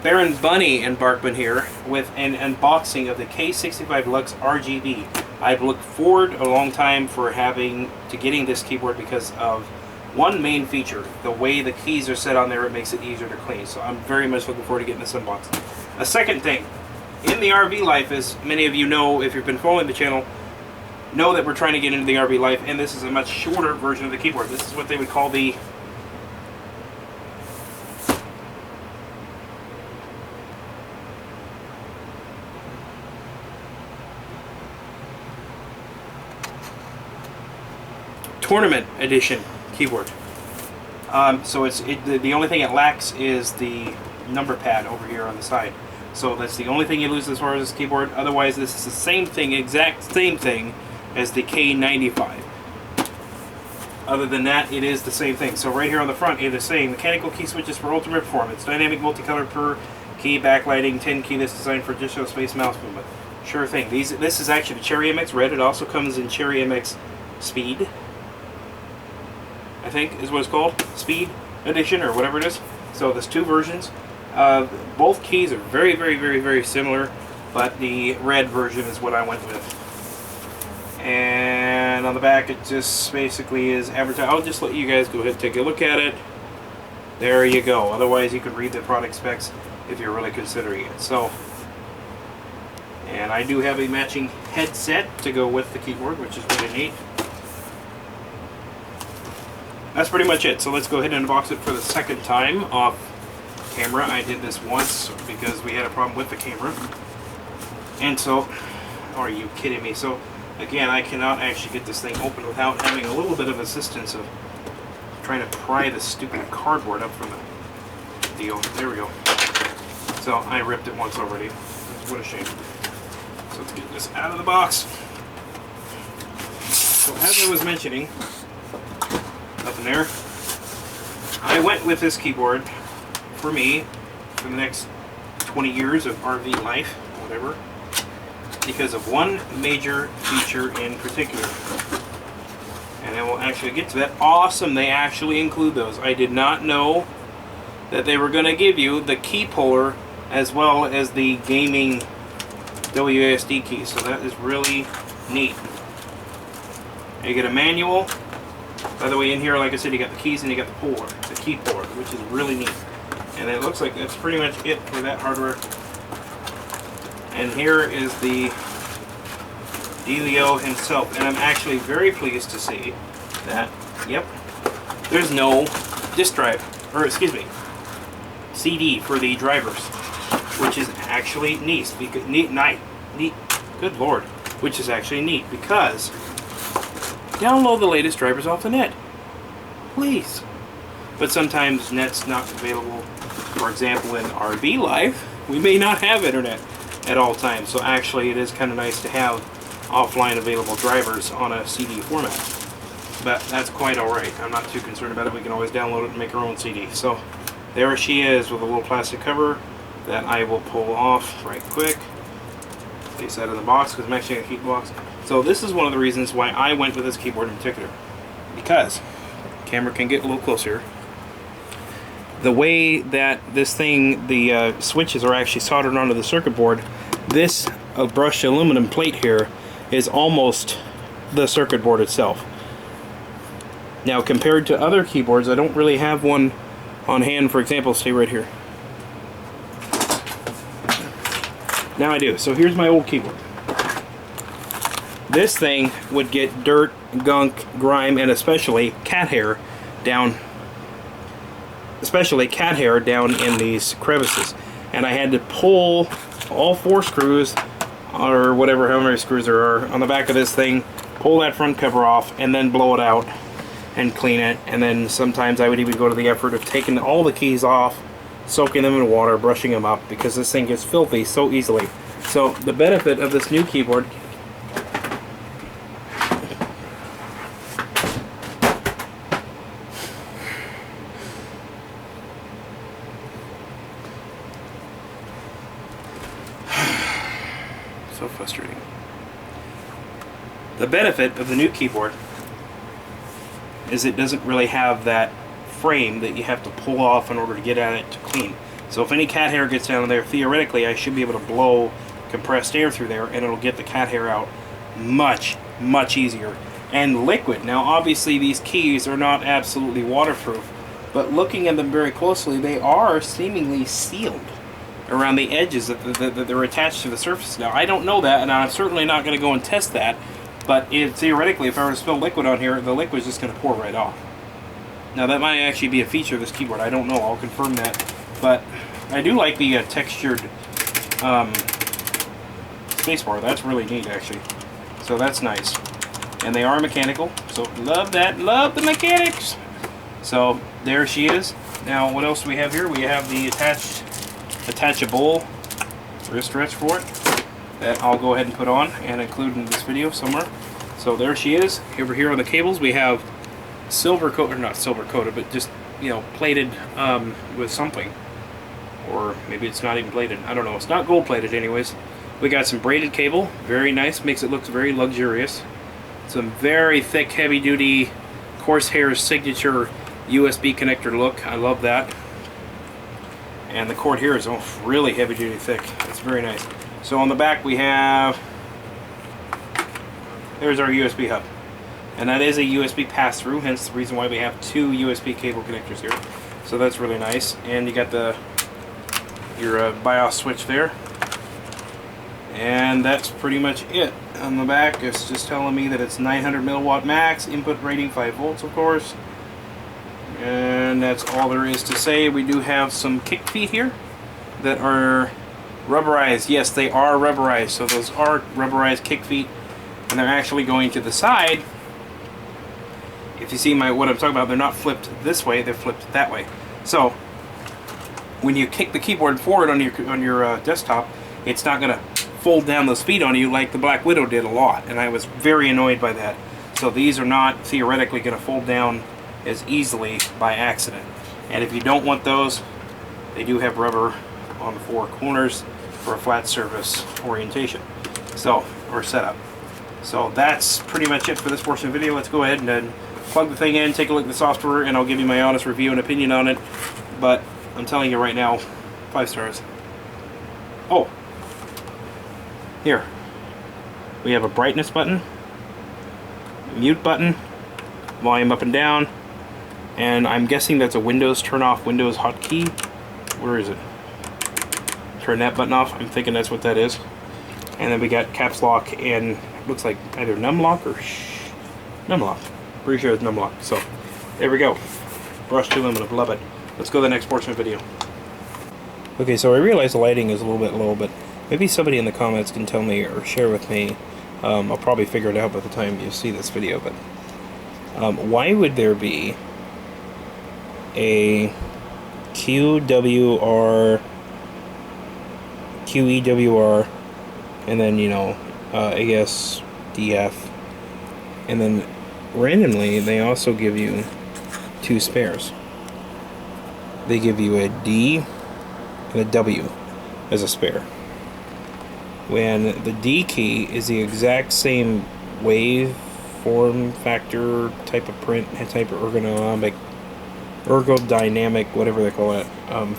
Baron Bunny Embarkment here with an unboxing of the K65 LUX RGB. I've looked forward a long time for getting this keyboard because of one main feature. The way the keys are set on there, it makes it easier to clean. So I'm very much looking forward to getting this unboxed. A second thing, in the RV life, as many of you know if you've been following the channel, know that we're trying to get into the RV life, and this is a much shorter version of the keyboard. This is what they would call the Tournament Edition keyboard. So the only thing it lacks is the number pad over here on the side. So that's the only thing you lose as far as this keyboard. Otherwise, this is the same thing, exact same thing as the K95. Other than that, it is the same thing. So right here on the front, it is saying mechanical key switches for ultimate performance, dynamic multicolor per key backlighting, 10 key that's designed for additional space mouse movement. Sure thing. This is actually the Cherry MX Red. It also comes in Cherry MX Speed, I think is what it's called, Speed Edition or whatever it is. So there's two versions. Both keys are very, very, very, very similar, but the red version is what I went with. And on the back, it just basically is advertised. I'll just let you guys go ahead and take a look at it. There you go. Otherwise, you could read the product specs if you're really considering it. So, and I do have a matching headset to go with the keyboard, which is really neat. That's pretty much it. So let's go ahead and unbox it for the second time off camera. I did this once because we had a problem with the camera. And so, are you kidding me? So again, I cannot actually get this thing open without having a little bit of assistance of trying to pry the stupid cardboard up from the deal. There we go. So I ripped it once already. What a shame. So let's get this out of the box. So as I was mentioning, up in there, I went with this keyboard for me for the next 20 years of RV life, whatever, because of one major feature in particular. And I will actually get to that. Awesome, they actually include those. I did not know that they were going to give you the key puller as well as the gaming WASD key, so that is really neat. You get a manual. By the way, in here, like I said, you got the keys and you got the puller, the key puller, which is really neat. And it looks like that's pretty much it for that hardware. And here is the Delio himself. And I'm actually very pleased to see that, yep, there's no disk drive, or excuse me, CD for the drivers, which is actually neat. Good Lord, which is actually neat because download the latest drivers off the net, please. But sometimes net's not available. For example, in RV life, we may not have internet at all times. So actually, it is kind of nice to have offline available drivers on a CD format. But that's quite all right. I'm not too concerned about it. We can always download it and make our own CD. So there she is with a little plastic cover that I will pull off right quick. Place that in the box because I'm actually going to keep the box. So this is one of the reasons why I went with this keyboard in particular, because the camera can get a little closer. The way that this thing, the switches are actually soldered onto the circuit board, this brushed aluminum plate here is almost the circuit board itself. Now compared to other keyboards, I don't really have one on hand. For example, stay right here. Now I do. So here's my old keyboard. This thing would get dirt, gunk, grime, and especially cat hair down in these crevices. And I had to pull all 4 screws, or whatever, how many screws there are, on the back of this thing, pull that front cover off, and then blow it out and clean it. And then sometimes I would even go to the effort of taking all the keys off, soaking them in water, brushing them up, because this thing gets filthy so easily. So the benefit of this new keyboard so frustrating. The benefit of the new keyboard is it doesn't really have that frame that you have to pull off in order to get at it to clean. So if any cat hair gets down there, theoretically I should be able to blow compressed air through there and it'll get the cat hair out much, much easier. And liquid. Now obviously these keys are not absolutely waterproof, but looking at them very closely, they are seemingly sealed around the edges that they're attached to the surface. Now I don't know that, and I'm certainly not going to go and test that, but theoretically if I were to spill liquid on here, the liquid's just going to pour right off. Now that might actually be a feature of this keyboard, I don't know, I'll confirm that. But I do like the textured spacebar, that's really neat actually. So that's nice. And they are mechanical, so love that, love the mechanics. So there she is. Now what else do we have here? We have the attachable wrist rest for it that I'll go ahead and put on and include in this video somewhere. So there she is. Over here on the cables we have silver coat, or not silver coated, but just, you know, plated with something. Or maybe it's not even plated, I don't know, it's not gold plated anyways. We got some braided cable, very nice, makes it look very luxurious. Some very thick, heavy duty Corsair signature USB connector look, I love that. And the cord here is really heavy duty thick, it's very nice. So on the back we have, there's our USB hub. And that is a USB pass-through, hence the reason why we have two USB cable connectors here. So that's really nice. And you got your BIOS switch there. And that's pretty much it. On the back, it's just telling me that it's 900 milliwatt max, input rating 5 volts, of course. And that's all there is to say. We do have some kick feet here that are rubberized. Yes, they are rubberized. So those are rubberized kick feet, and they're actually going to the side. If you see what I'm talking about, they're not flipped this way, they're flipped that way. So when you kick the keyboard forward on your desktop, it's not going to fold down those feet on you like the Black Widow did a lot, and I was very annoyed by that. So these are not theoretically going to fold down as easily by accident. And if you don't want those, they do have rubber on the four corners for a flat surface orientation, so, or setup. So that's pretty much it for this portion of the video. Let's go ahead and plug the thing in, take a look at the software, and I'll give you my honest review and opinion on it. But I'm telling you right now, 5 stars. Oh, here we have a brightness button, mute button, volume up and down, and I'm guessing that's a Windows turn off Windows hotkey. Where is it? Turn that button off. I'm thinking that's what that is. And then we got caps lock and looks like either numlock or numlock. Pretty sure it's numlock. So there we go. Brushed aluminum, love it. Let's go to the next portion of the video. Okay, so I realize the lighting is a little bit low, but maybe somebody in the comments can tell me or share with me. I'll probably figure it out by the time you see this video, but why would there be a QWR, QEWR, and then, you know, ASDF, and then randomly they also give you 2 spares. They give you a D and a W as a spare, when the D key is the exact same wave form factor, type of print, type of ergodynamic, whatever they call it,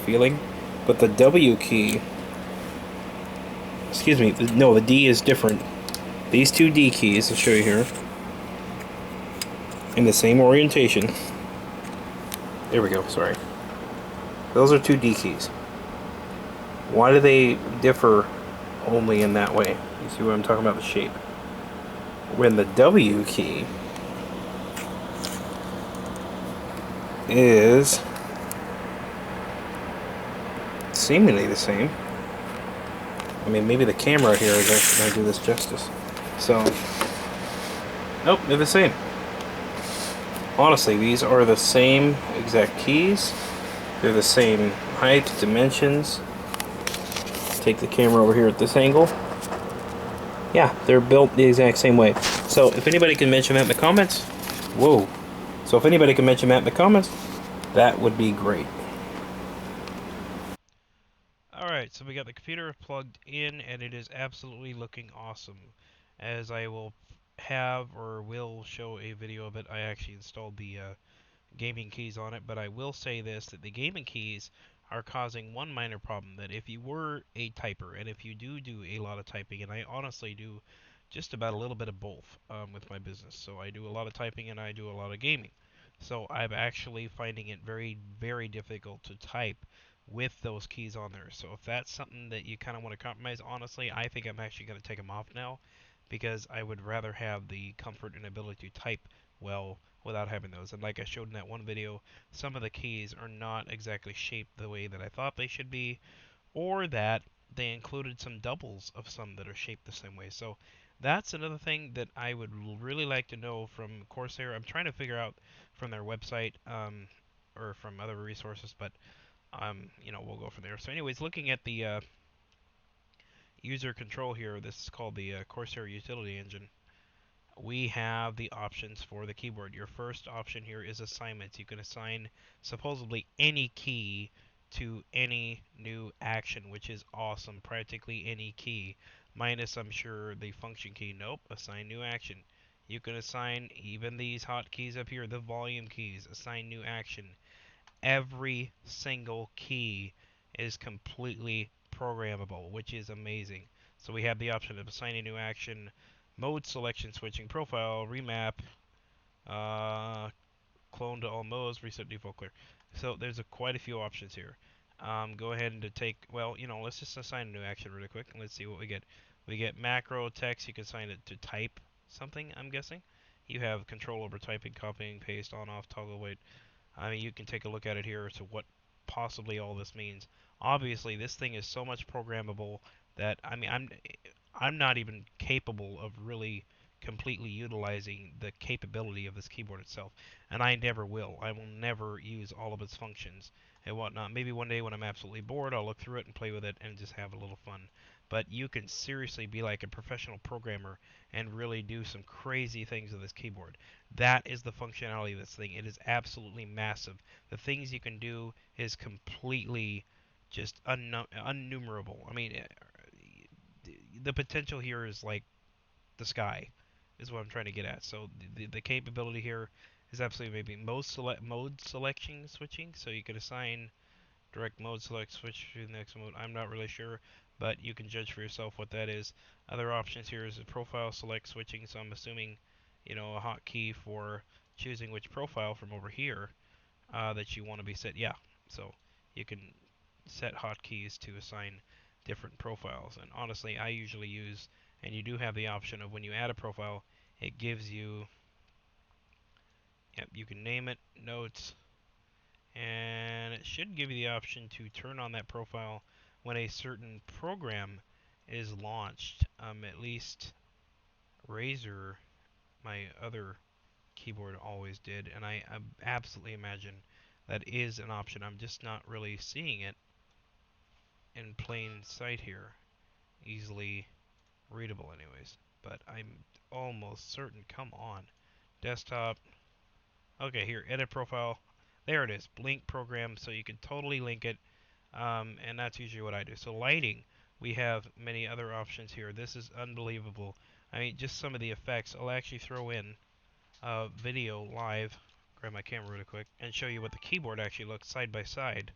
feeling, but the W key, excuse me, no, the D is different. These 2 D keys, I'll show you here, in the same orientation. There we go, sorry. Those are 2 D keys. Why do they differ only in that way? You see what I'm talking about, the shape? When the W key is seemingly the same. I mean, maybe the camera here is actually going to do this justice. So, nope, they're the same. Honestly, these are the same exact keys. They're the same height, dimensions. Take the camera over here at this angle. Yeah, they're built the exact same way. So if anybody can mention that in the comments, whoa. So if anybody can mention that in the comments, that would be great. Alright, so we got the computer plugged in, and it is absolutely looking awesome. As I will have, or will show a video of it, I actually installed the gaming keys on it, but I will say this, that the gaming keys are causing one minor problem, that if you were a typer, and if you do a lot of typing, and I honestly do just about a little bit of both with my business. So I do a lot of typing and I do a lot of gaming. So I'm actually finding it very, very difficult to type with those keys on there. So if that's something that you kind of want to compromise, honestly, I think I'm actually going to take them off now, because I would rather have the comfort and ability to type well without having those. And like I showed in that one video, some of the keys are not exactly shaped the way that I thought they should be, or that they included some doubles of some that are shaped the same way. So that's another thing that I would really like to know from Corsair. I'm trying to figure out from their website or from other resources, but we'll go from there. So anyways, looking at the user control here, this is called the Corsair Utility Engine. We have the options for the keyboard. Your first option here is assignments. You can assign supposedly any key to any new action, which is awesome. Practically any key, minus I'm sure the function key. Nope, assign new action. You can assign even these hotkeys up here, the volume keys, assign new action. Every single key is completely programmable, which is amazing. So we have the option of assigning new action, mode selection, switching profile, remap, uh, clone to all modes, reset default clear. So there's quite a few options here. Go ahead and let's just assign a new action really quick and let's see what we get. We get macro text. You can assign it to type something, I'm guessing. You have control over typing, copying, paste, on, off, toggle, wait. I mean, you can take a look at it here as to what possibly all this means. Obviously, this thing is so much programmable that I'm not even capable of really completely utilizing the capability of this keyboard itself, and I never will. I will never use all of its functions and whatnot. Maybe one day when I'm absolutely bored, I'll look through it and play with it and just have a little fun. But you can seriously be like a professional programmer and really do some crazy things with this keyboard. That is the functionality of this thing. It is absolutely massive. The things you can do is completely just unnumerable. I mean, the potential here is like the sky, is what I'm trying to get at. So the capability here is absolutely amazing. Mode selection switching, so you could assign direct mode select switch to the next mode. I'm not really sure, but you can judge for yourself what that is. Other options here is a profile select switching, so I'm assuming, a hotkey for choosing which profile from over here that you want to be set. Yeah, so you can set hotkeys to assign different profiles. And honestly, I usually use, and you do have the option of when you add a profile, it gives you, yep, you can name it, notes, and it should give you the option to turn on that profile when a certain program is launched. At least Razer, my other keyboard, always did, and I absolutely imagine that is an option. I'm just not really seeing it in plain sight here, easily readable anyways, but I'm almost certain. Come on, desktop. Okay, here, edit profile. There it is, link program, so you can totally link it. And that's usually what I do. So lighting, we have many other options here. This is unbelievable. I mean, just some of the effects. I'll actually throw in a video live, grab my camera really quick, and show you what the keyboard actually looks side by side.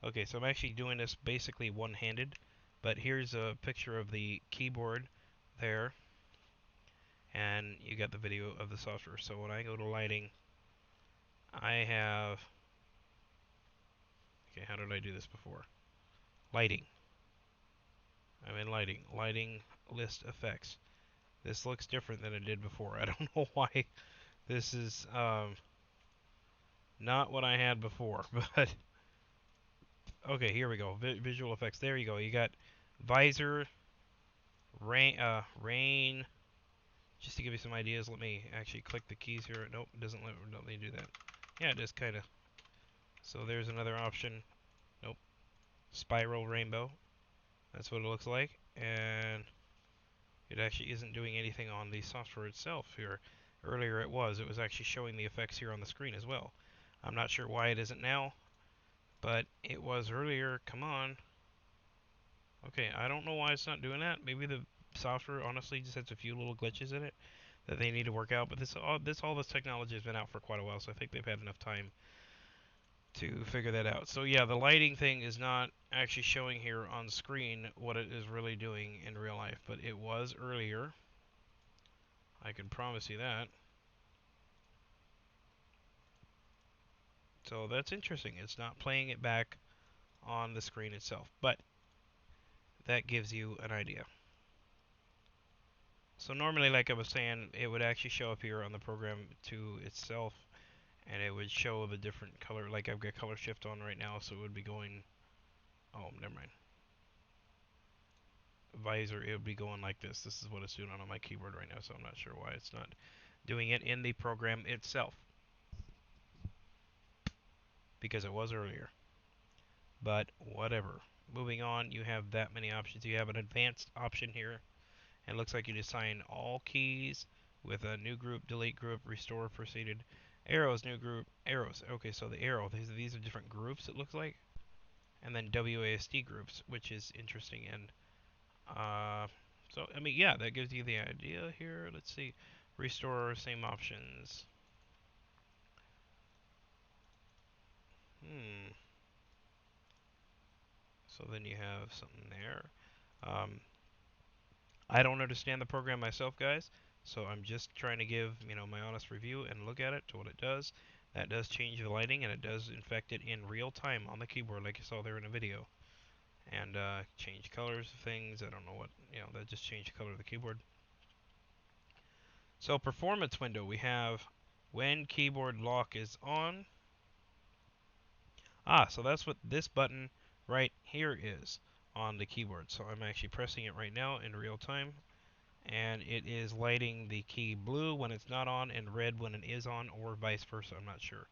Okay, so I'm actually doing this basically one-handed, but here's a picture of the keyboard there, and you got the video of the software. So when I go to lighting, I have, okay, how did I do this before? Lighting. I'm in lighting. Lighting list effects. This looks different than it did before. I don't know why. This is not what I had before, but okay, here we go. Visual effects. There you go. You got visor, rain. Just to give you some ideas, let me actually click the keys here. Nope, it doesn't let me do that. Yeah, it just kind of. So there's another option. Nope. Spiral rainbow. That's what it looks like. And it actually isn't doing anything on the software itself here. Earlier it was. It was actually showing the effects here on the screen as well. I'm not sure why it isn't now, but it was earlier. Come on. Okay, I don't know why it's not doing that. Maybe the software honestly just has a few little glitches in it that they need to work out. But all this technology has been out for quite a while, so I think they've had enough time to figure that out. So yeah, the lighting thing is not actually showing here on screen what it is really doing in real life, but it was earlier. I can promise you that. So that's interesting. It's not playing it back on the screen itself, but that gives you an idea. So normally, like I was saying, it would actually show up here on the program to itself, and it would show the different color. Like I've got color shift on right now, so it would be going. Oh, never mind. Visor, it would be going like this. This is what it's doing on my keyboard right now, so I'm not sure why it's not doing it in the program itself, because it was earlier. But whatever. Moving on, you have that many options. You have an advanced option here. It looks like you assign all keys with a new group, delete group, restore proceeded. Arrows, new group, arrows. Okay, so the arrow, these are different groups, it looks like. And then WASD groups, which is interesting. And so, I mean, yeah, that gives you the idea here. Let's see. Restore, same options. Hmm. So then you have something there. Um, I don't understand the program myself, guys. So I'm just trying to give, my honest review and look at it to what it does. That does change the lighting, and it does infect it in real time on the keyboard, like you saw there in the video. And change colors of things. I don't know what, that just changed the color of the keyboard. So performance window, we have when keyboard lock is on. So that's what this button right here is on the keyboard. So I'm actually pressing it right now in real time, and it is lighting the key blue when it's not on and red when it is on, or vice versa. I'm not sure.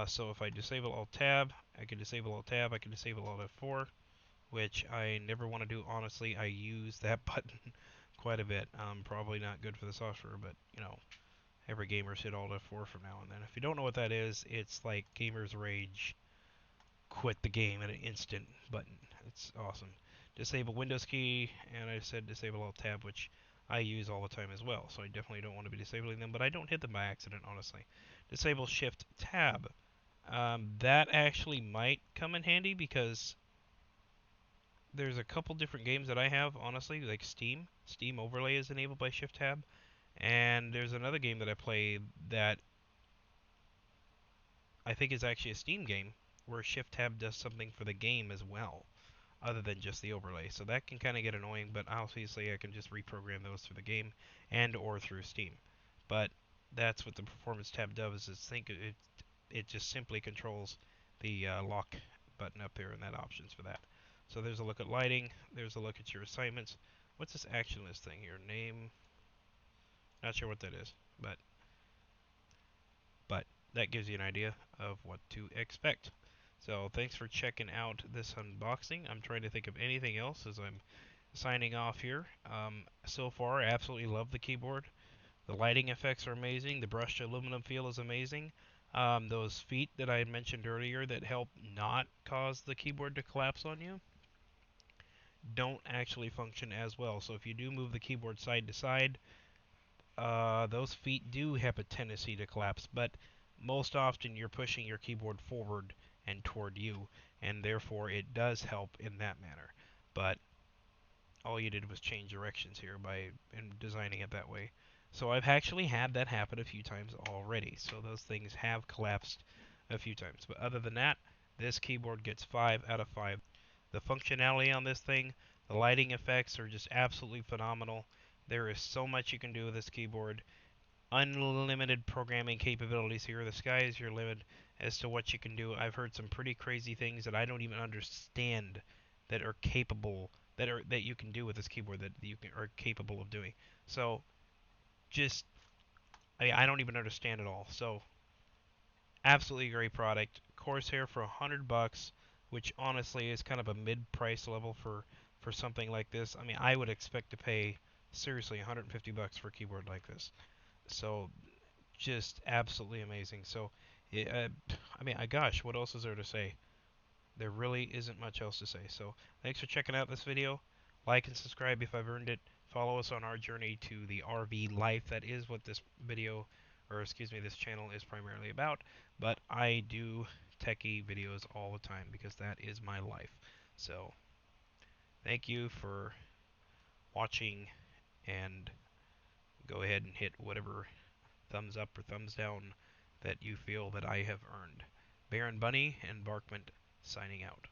So if I disable Alt Tab, I can disable Alt Tab. I can disable Alt F4, which I never want to do. Honestly, I use that button quite a bit. Probably not good for the software, but every gamer's hit Alt F4 from now and then. If you don't know what that is, it's like Gamer's Rage. Quit the game in an instant button. It's awesome. Disable Windows key, and I said disable Alt Tab, which I use all the time as well, so I definitely don't want to be disabling them, but I don't hit them by accident, honestly. Disable Shift Tab. That actually might come in handy because there's a couple different games that I have, honestly, like Steam. Steam Overlay is enabled by Shift Tab, and there's another game that I play that I think is actually a Steam game where Shift Tab does something for the game as well, other than just the overlay. So that can kind of get annoying, but obviously I can just reprogram those through the game and or through Steam. But that's what the performance tab does, is it just simply controls the lock button up there and that options for that. So there's a look at lighting, there's a look at your assignments. What's this action list thing here? Name, not sure what that is, but that gives you an idea of what to expect. So thanks for checking out this unboxing. I'm trying to think of anything else as I'm signing off here. So far, I absolutely love the keyboard. The lighting effects are amazing. The brushed aluminum feel is amazing. Those feet that I had mentioned earlier that help not cause the keyboard to collapse on you don't actually function as well. So if you do move the keyboard side to side, those feet do have a tendency to collapse, but most often you're pushing your keyboard forward and toward you, and therefore it does help in that manner. But all you did was change directions here by designing it that way. So I've actually had that happen a few times already. So those things have collapsed a few times. But other than that, this keyboard gets 5 out of 5. The functionality on this thing, the lighting effects are just absolutely phenomenal. There is so much you can do with this keyboard. Unlimited programming capabilities here. The sky is your limit as to what you can do. I've heard some pretty crazy things that I don't even understand that are capable that you can do with this keyboard that are capable of doing. So just I don't even understand it all. So absolutely great product. Corsair for $100, which honestly is kind of a mid-price level for something like this. I mean, I would expect to pay seriously $150 for a keyboard like this. So just absolutely amazing. So, I mean, gosh, what else is there to say? There really isn't much else to say. So, thanks for checking out this video. Like and subscribe if I've earned it. Follow us on our journey to the RV life. That is what this video, or excuse me, this channel is primarily about. But I do techie videos all the time because that is my life. So, thank you for watching, and go ahead and hit whatever thumbs up or thumbs down that you feel that I have earned. Baron Bunny and Barkman signing out.